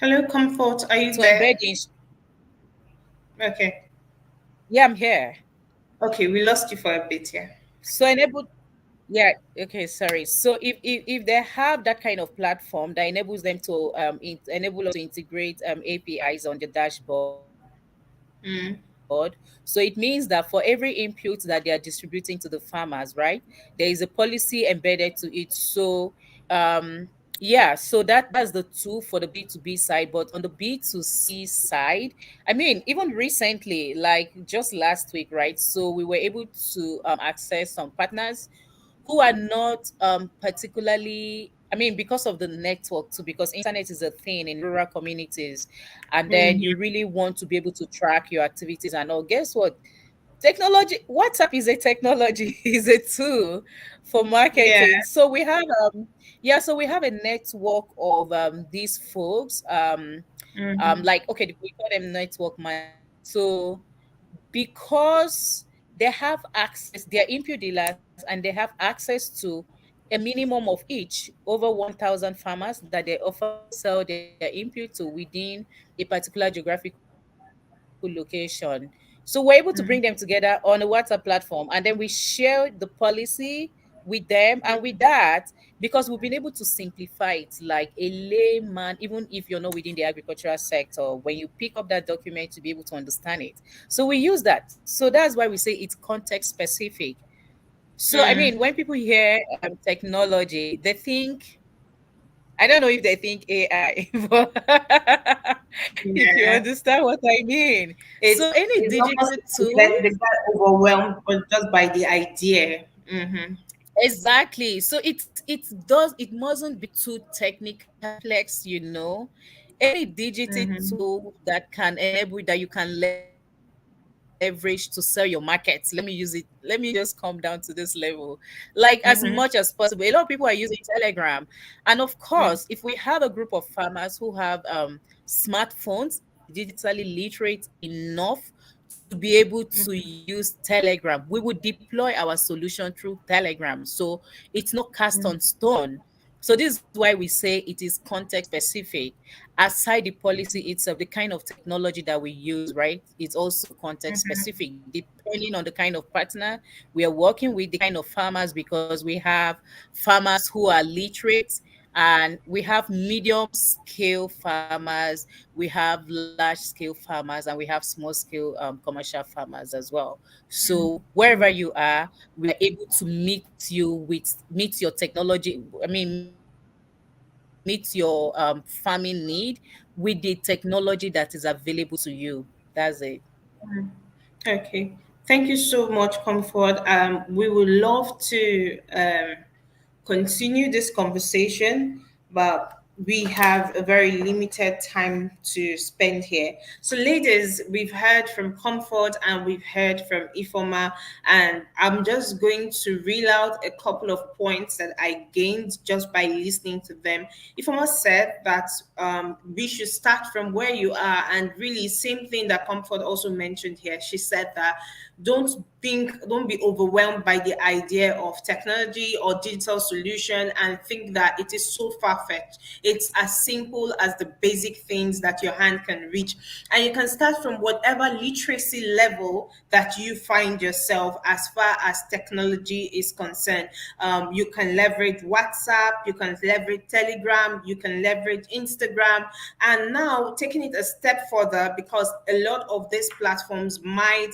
Hello, Comfort. Are you embed there? in. Okay. Yeah, I'm here. Okay, we lost you for a bit here. So enable. Yeah, okay, sorry. So if they have that kind of platform that enables them to enable us to integrate APIs on the dashboard, so it means that for every input that they are distributing to the farmers, right, there is a policy embedded to it. So yeah, so that's the tool for the B2B side. But on the B2C side, I mean, even recently, like just last week, right? So we were able to access some partners who are not particularly, I mean, because of the network too, because internet is a thing in rural communities, and then you Mm, really want to be able to track your activities and all. Guess what? Technology, WhatsApp is a technology, is a tool for yeah. marketing. So we have yeah, so we have a network of these folks, Mm-hmm, like, okay, we call them network managers. So because they have access, they're input dealers, and they have access to a minimum of each over 1,000 farmers that they offer to sell their input to within a particular geographical location. So we're able to bring them together on a WhatsApp platform, and then we share the policy with them. And with that, because we've been able to simplify it like a layman, even if you're not within the agricultural sector, when you pick up that document, to be able to understand it. So we use that. So that's why we say it's context specific. So I mean, mm, when people hear technology, they think I don't know if they think AI, but if you Yeah. understand what I mean. So any It's almost digital like tool, they get overwhelmed or just by the idea. Mm-hmm. exactly. So it mustn't be too technical complex, Any digital Mm-hmm. tool that can enable that you can leverage to sell your markets. Let me use it. Let me just come down to this level. Like as much as Mm-hmm. possible. A lot of people are using Telegram. And of course, if we have a group of farmers who have smartphones, digitally literate enough to be able to use Telegram, we would deploy our solution through Telegram. So it's not cast on stone. So this is why we say it is context specific. Aside the policy itself, the kind of technology that we use, right? It's also context specific, depending on the kind of partner we are working with, the kind of farmers, because we have farmers who are literate, and we have medium scale farmers, we have large scale farmers, and we have small scale commercial farmers as well. So wherever you are, we are able to meet your technology, meet your farming need with the technology that is available to you. That's it. Okay. Thank you so much, Comfort. We would love to continue this conversation, but we have a very limited time to spend here. So, ladies, we've heard from Comfort and we've heard from Ifoma, and I'm just going to reel out a couple of points that I gained just by listening to them. Ifoma said that we should start from where you are, and really, same thing that Comfort also mentioned here. She said that don't be overwhelmed by the idea of technology or digital solution and think that it is so far-fetched. It's as simple as the basic things that your hand can reach, and you can start from whatever literacy level that you find yourself as far as technology is concerned. You can leverage WhatsApp, you can leverage Telegram, you can leverage Instagram, and now taking it a step further, because a lot of these platforms might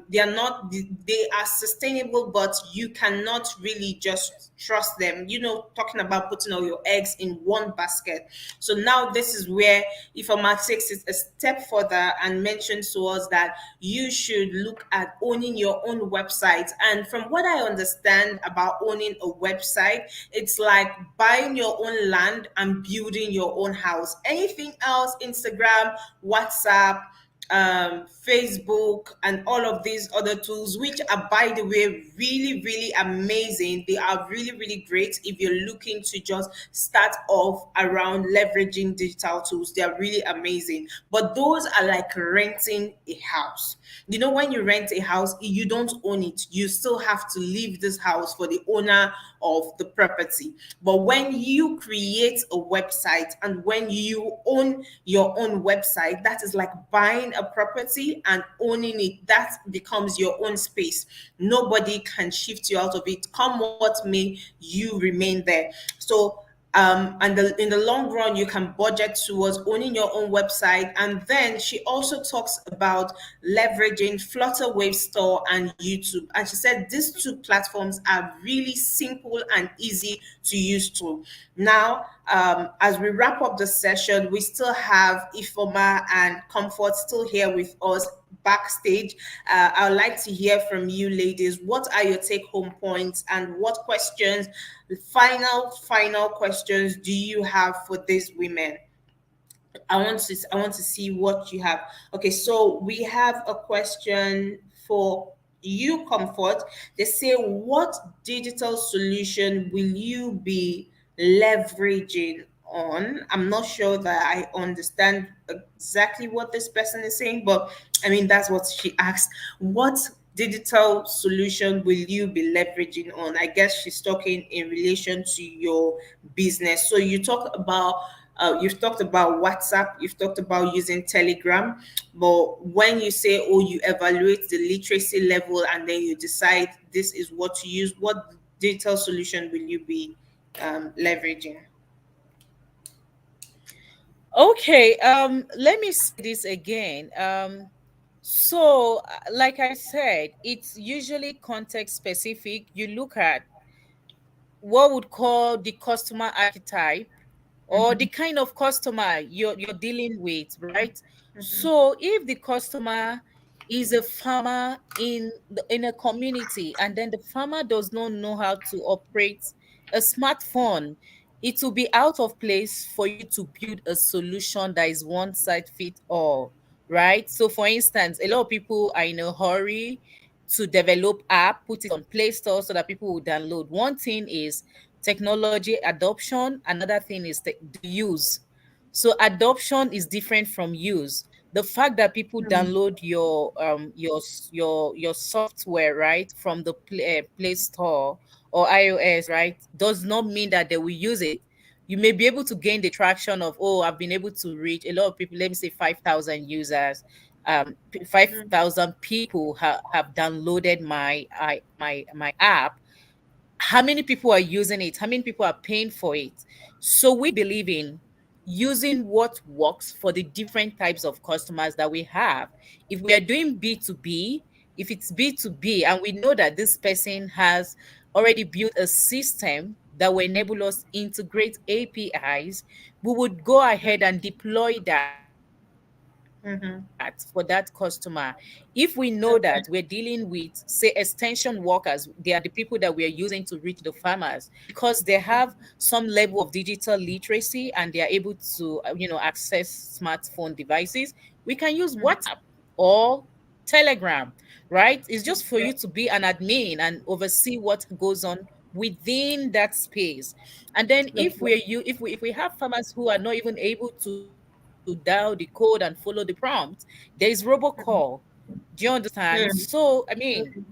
they are not they are sustainable, but you cannot really just trust them, talking about putting all your eggs in one basket. So now this is where Ifeoma takes it a step further and mentions to us that you should look at owning your own website. And from what I understand about owning a website, it's like buying your own land and building your own house. Anything else, Instagram, WhatsApp, Facebook, and all of these other tools, which are, by the way, really, really amazing. They are really, really great if you're looking to just start off around leveraging digital tools. They are really amazing. But those are like renting a house. When you rent a house, you don't own it. You still have to leave this house for the owner of the property. But when you create a website and when you own your own website, that is like buying a property and owning it. That becomes your own space. Nobody can shift you out of it. Come what may, you remain there. So and in the long run, you can budget towards owning your own website. And then she also talks about leveraging Flutter Wave Store and YouTube. And she said these two platforms are really simple and easy to use too. Now, as we wrap up the session, we still have Ifoma and Comfort still here with us backstage. I'd like to hear from you, ladies. What are your take home points, and what questions, final questions, do you have for these women? I want to see what you have. Okay, so we have a question for you, Comfort. They say, what digital solution will you be leveraging on? I'm not sure that I understand exactly what this person is saying, but I mean that's what she asked. What digital solution will you be leveraging on? I guess she's talking in relation to your business. So you've talked about WhatsApp, you've talked about using Telegram, but when you say, oh, you evaluate the literacy level and then you decide this is what to use, what digital solution will you be leveraging? Okay, let me say this again. So, like I said, it's usually context specific. You look at what would call the customer archetype. or the kind of customer you're dealing with, right? So if the customer is a farmer in a community, and then the farmer does not know how to operate a smartphone, it will be out of place for you to build a solution that is one size fit all, right? So for instance, a lot of people are in a hurry to develop app, put it on Play Store so that people will download. One thing is technology adoption, another thing is the use. So adoption is different from use. The fact that people download your software, right, from the Play Store or iOS, right, does not mean that they will use it. You may be able to gain the traction of, oh, I've been able to reach a lot of people, let me say 5,000 users. 5,000 people have downloaded my app. How many people are using it? How many people are paying for it? So we believe in using what works for the different types of customers that we have. If we are doing B2B, if it's B2B and we know that this person has already built a system that will enable us integrate APIs, we would go ahead and deploy that for that customer. If we know that we're dealing with, say, extension workers, they are the people that we are using to reach the farmers because they have some level of digital literacy and they are able to, access smartphone devices. We can use WhatsApp or Telegram, right? It's just for you to be an admin and oversee what goes on within that space. And then if we have farmers who are not even able to dial the code and follow the prompt, there is robocall. Do you understand? So I mean,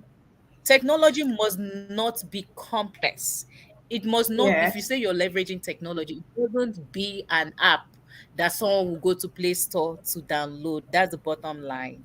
technology must not be complex. It must not, if you Yes. say you're leveraging technology, it shouldn't be an app that someone will go to Play Store to download. That's the bottom line.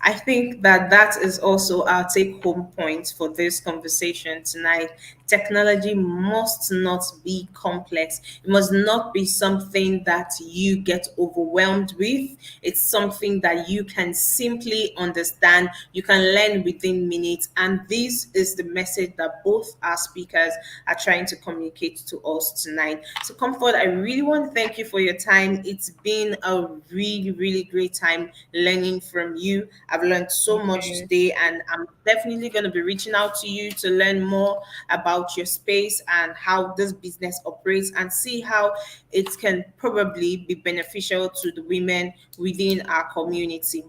I think that that is also our take home point for this conversation tonight. Technology must not be complex. It must not be something that you get overwhelmed with. It's something that you can simply understand, you can learn within minutes. And this is the message that both our speakers are trying to communicate to us tonight. So, Comfort, I really want to thank you for your time. It's been a really, really great time learning from you. I've learned so much Okay. today, and I'm definitely going to be reaching out to you to learn more about your space and how this business operates and see how it can probably be beneficial to the women within our community.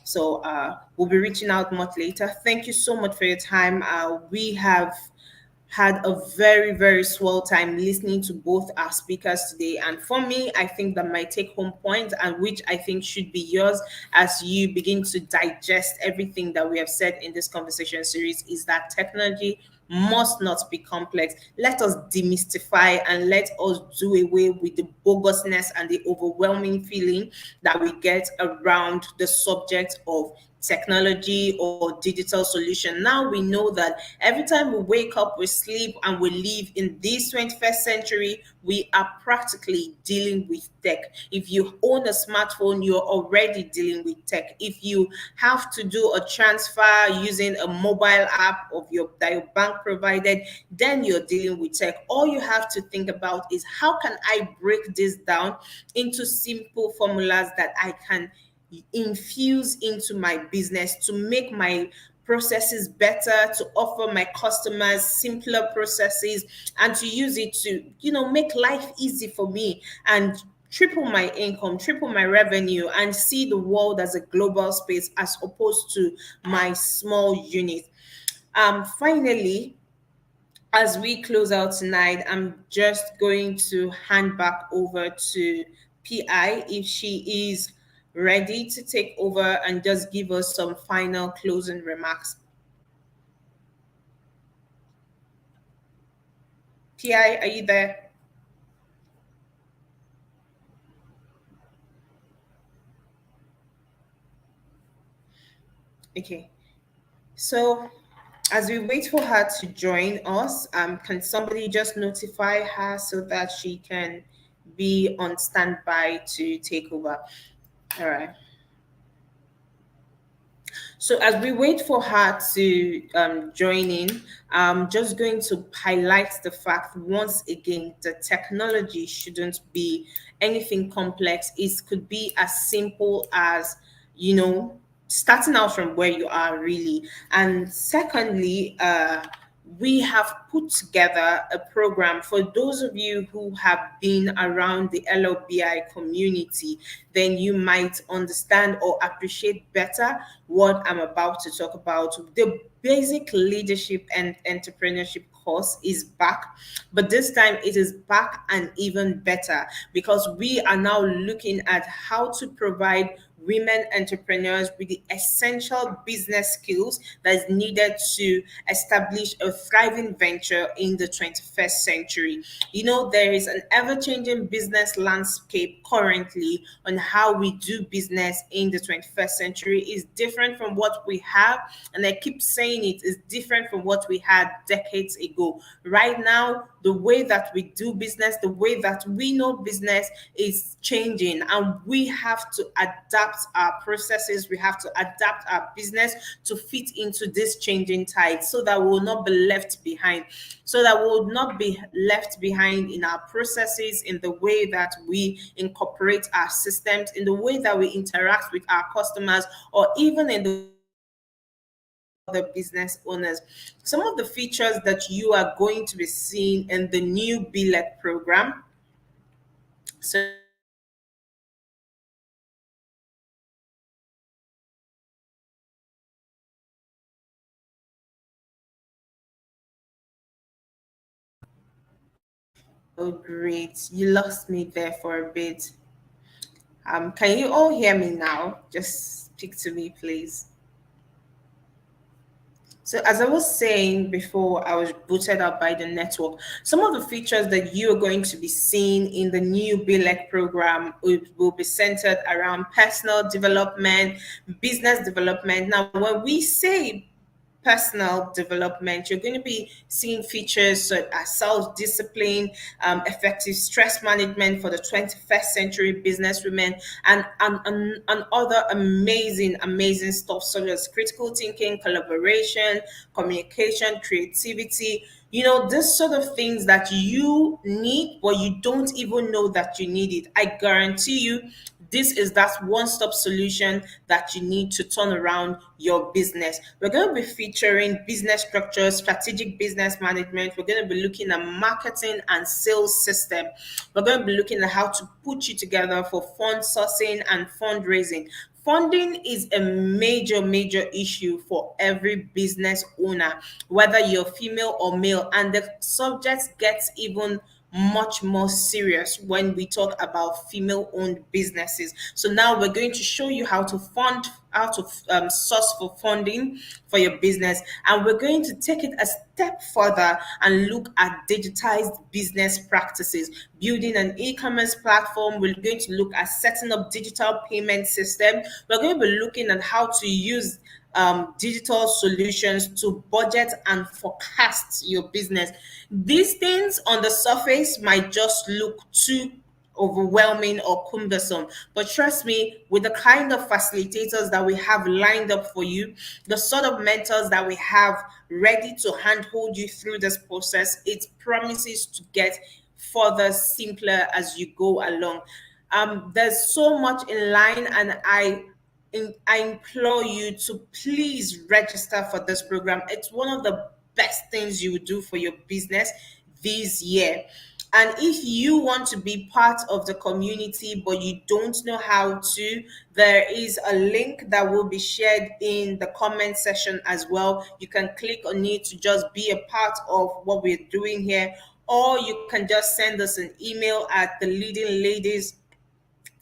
So we'll be reaching out much later. Thank you so much for your time. We have had a very, very swell time listening to both our speakers today. And for me, I think that my take home point, and which I think should be yours as you begin to digest everything that we have said in this conversation series, is that technology must not be complex. Let us demystify and let us do away with the bogusness and the overwhelming feeling that we get around the subject of technology or digital solution. Now we know that every time we wake up, we sleep, and we live in this 21st century, we are practically dealing with tech. If you own a smartphone, you're already dealing with tech. If you have to do a transfer using a mobile app of your that your bank provided, then you're dealing with tech. All you have to think about is, how can I break this down into simple formulas that I can infuse into my business to make my processes better, to offer my customers simpler processes, and to use it to, make life easy for me and triple my income, triple my revenue, and see the world as a global space as opposed to my small unit. Finally, as we close out tonight, I'm just going to hand back over to PI if she is ready to take over and just give us some final closing remarks. PI, are you there? Okay. So as we wait for her to join us, can somebody just notify her so that she can be on standby to take over? All right. So as we wait for her to join in, I'm just going to highlight the fact once again that technology shouldn't be anything complex. It could be as simple as, you know, starting out from where you are really. And secondly, we have put together a program for those of you who have been around the LOBI community, then you might understand or appreciate better what I'm about to talk about. The basic leadership and entrepreneurship course is back, but this time it is back and even better because we are now looking at how to provide women entrepreneurs with the essential business skills that is needed to establish a thriving venture in the 21st century. You know, there is an ever changing business landscape currently on how we do business in the 21st century is different from what we have. And I keep saying it is different from what we had decades ago. Right now, the way that we do business, the way that we know business is changing, and we have to adapt our processes, we have to adapt our business to fit into this changing tide so that we will not be left behind, so that we will not be left behind in our processes, in the way that we incorporate our systems, in the way that we interact with our customers, or even in the way that we interact with other business owners. Some of the features that you are going to be seeing in the new BLEC program. So just give me a second. Oh, great. You lost me there for a bit. Can you all hear me now? Just speak to me, please. So, as I was saying before, I was booted out by the network. Some of the features that you are going to be seeing in the new BLEC program will be centered around personal development, business development. Now, when we say personal development, you're going to be seeing features such as self discipline, effective stress management for the 21st century business women, and other amazing stuff such as critical thinking, collaboration, communication, creativity. You know, this sort of things that you need, but you don't even know that you need it. I guarantee you, this is that one-stop solution that you need to turn around your business. We're going to be featuring business structure, strategic business management. We're going to be looking at marketing and sales system. We're going to be looking at how to put you together for fund sourcing and fundraising. Funding is a major issue for every business owner, whether you're female or male, and the subject gets even much more serious when we talk about female owned businesses. So now we're going to show you how to fund, how to source for funding for your business, and we're going to take it a step further and look at digitized business practices, building an e-commerce platform. We're going to look at setting up digital payment system. We're going to be looking at how to use digital solutions to budget and forecast your business. These things on the surface might just look too overwhelming or cumbersome. But trust me, with the kind of facilitators that we have lined up for you, the sort of mentors that we have ready to handhold you through this process, it promises to get further simpler as you go along. There's so much in line, and I implore you to please register for this program. It's one of the best things you would do for your business this year. And if you want to be part of the community but you don't know how to, there is a link that will be shared in the comment section as well. You can click on it to just be a part of what we're doing here, or you can just send us an email at the leading ladies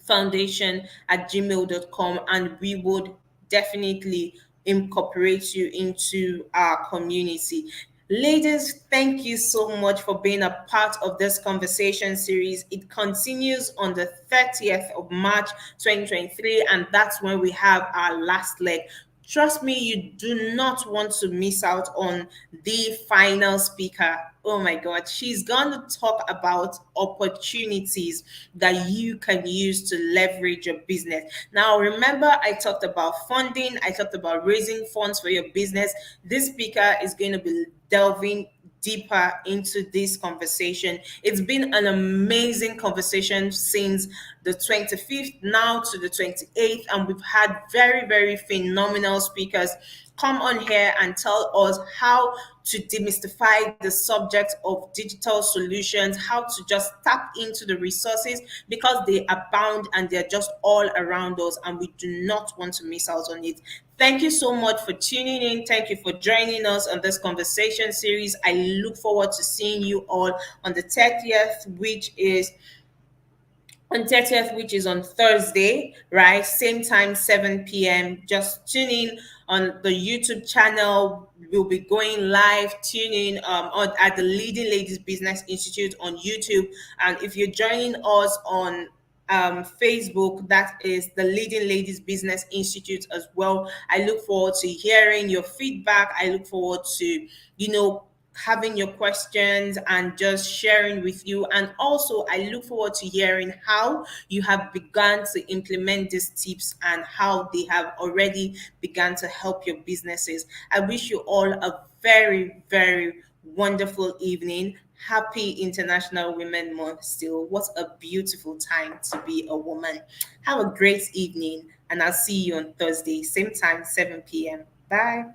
foundation@gmail.com, and we would definitely incorporate you into our community. Ladies, thank you so much for being a part of this conversation series. It continues on the 30th of March 2023, and that's when we have our last leg. Trust me, you do not want to miss out on the final speaker. Oh my God, she's going to talk about opportunities that you can use to leverage your business. Now, remember, I talked about funding, I talked about raising funds for your business. This speaker is going to be delving deeper into this conversation. It's been an amazing conversation since the 25th now to the 28th, and we've had very, very phenomenal speakers come on here and tell us how to demystify the subject of digital solutions, how to just tap into the resources because they abound and they're just all around us, and we do not want to miss out on it. Thank you so much for tuning in. Thank you for joining us on this conversation series. I look forward to seeing you all on the 30th, which is on Thursday, right? Same time, 7 p.m. Just tune in on the YouTube channel. We'll be going live. Tune in at the Leading Ladies Business Institute on YouTube. And if you're joining us on Facebook, that is the Leading Ladies Business Institute as well. I look forward to hearing your feedback. I look forward to, having your questions and just sharing with you. And also, I look forward to hearing how you have begun to implement these tips and how they have already begun to help your businesses. I wish you all a very, very wonderful evening. Happy International Women Month still. What a beautiful time to be a woman. Have a great evening, and I'll see you on Thursday, same time, 7 p.m. Bye.